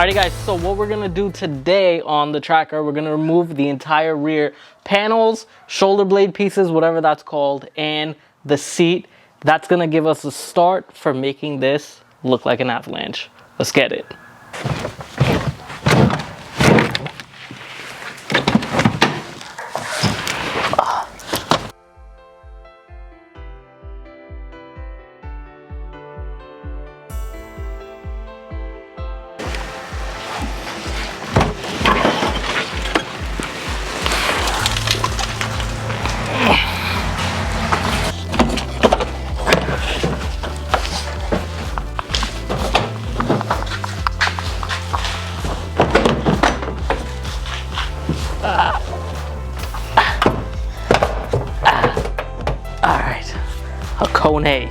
Alrighty guys, so what we're gonna do today on the tracker, we're gonna remove the entire rear panels, shoulder blade pieces, whatever that's called, and the seat. That's gonna give us a start for making this look like an avalanche. Let's get it. Alright, a cone. You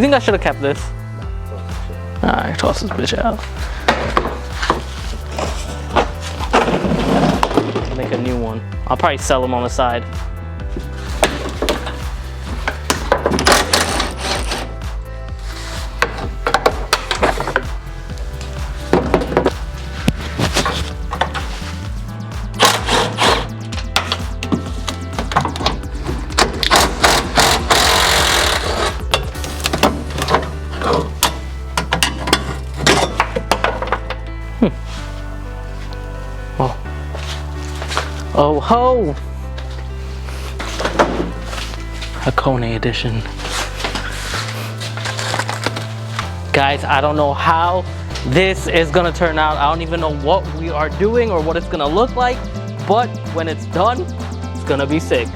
think I should have kept this? Alright, toss this bitch out. Make a new one. I'll probably sell them on the side. Oh ho! A cone edition. Guys, I don't know how this is gonna turn out. I don't even know what we are doing or what it's gonna look like, but when it's done, it's gonna be sick.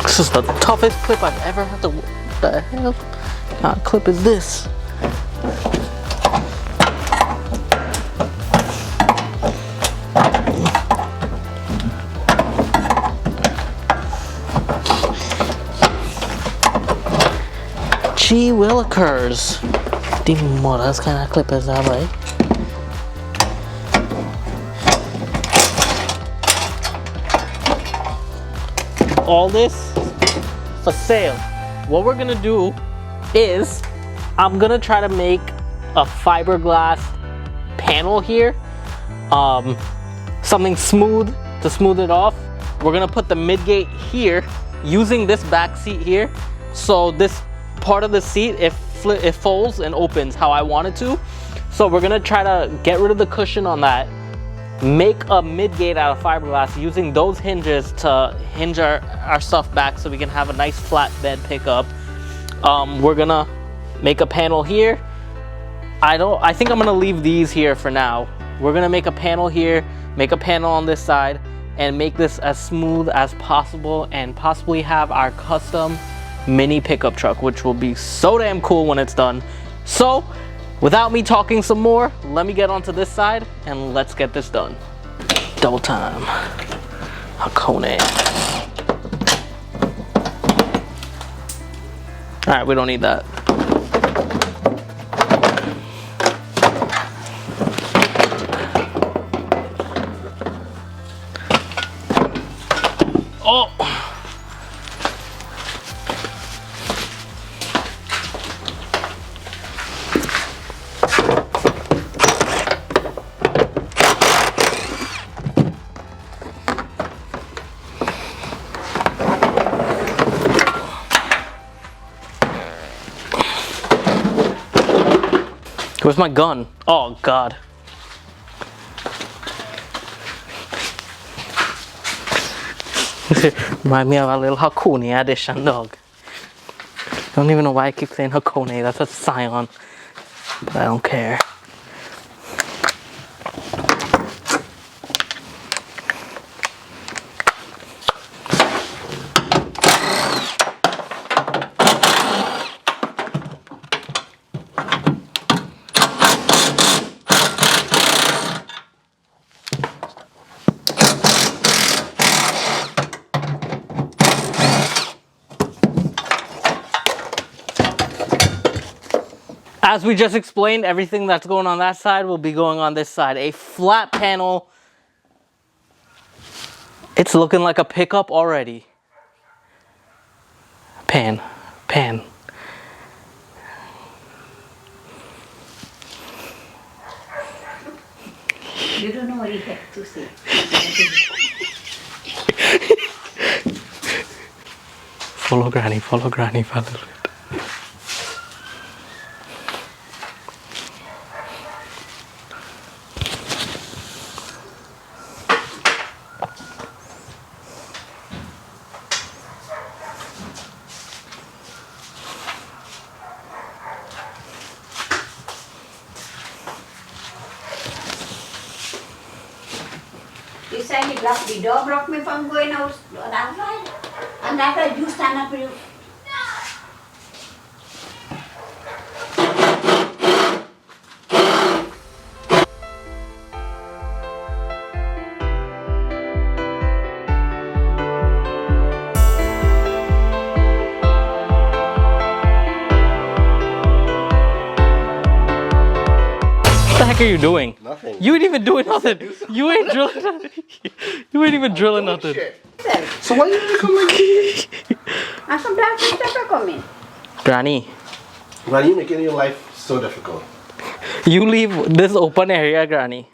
This is the toughest clip I've ever had to. What the hell? What kind of clip is this? Gee willikers. Demon what kind of clip is that, right? All this for sale. What we're gonna do is I'm gonna try to make a fiberglass panel here. Something smooth to smooth it off. We're gonna put the midgate here using this back seat here. So this part of the seat, it folds and opens how I want it to. So we're gonna try to get rid of the cushion on that, make a midgate out of fiberglass using those hinges to hinge our stuff back so we can have a nice flat bed pickup. We're gonna make a panel here. I think I'm gonna leave these here for now. We're gonna make a panel here, make a panel on this side, and make this as smooth as possible and possibly have our custom mini pickup truck, which will be so damn cool when it's done. So without me talking some more, let me get onto this side and let's get this done. Double time. Hakone. All right, we don't need that. Oh. Where's my gun? Oh God. Remind me of a little Hakone edition, dog. Don't even know why I keep saying Hakone. That's a scion, but I don't care. As we just explained, everything that's going on that side will be going on this side. A flat panel It's looking like a pickup already. Pan. You don't know what you have to say. Follow Granny, follow. You said you blocked the door, blocked me from going out outside. And that's why you stand up for you. What the heck are you doing? Nothing. You ain't even doing nothing. You ain't drilling nothing. You ain't even drilling nothing. So why you come like this? And some black pepper coming. Granny, Granny, you making your life so difficult. you leave this open area, Granny,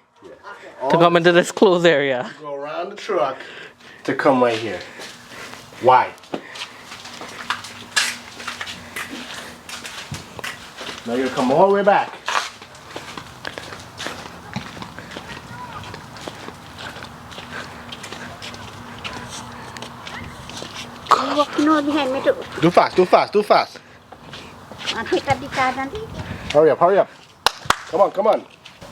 to come into this closed area. Go around the truck to come right here. Why? Now you're gonna come all the way back. Walking on behind me too. Do fast. And pick up the card and Hurry up. Come on.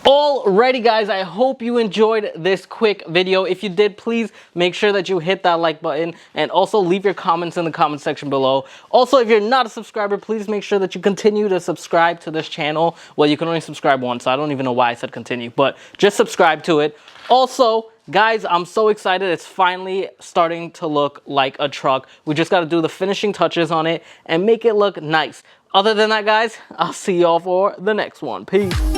Alrighty guys, I hope you enjoyed this quick video. If you did, please make sure that you hit that like button and also leave your comments in the comment section below. Also, if you're not a subscriber, please make sure that you continue to subscribe to this channel. Well, you can only subscribe once, so I don't even know why I said continue, but just subscribe to it. Also, guys, I'm so excited. It's finally starting to look like a truck. We just got to do the finishing touches on it and make it look nice. Other than that, guys, I'll see y'all for the next one. Peace.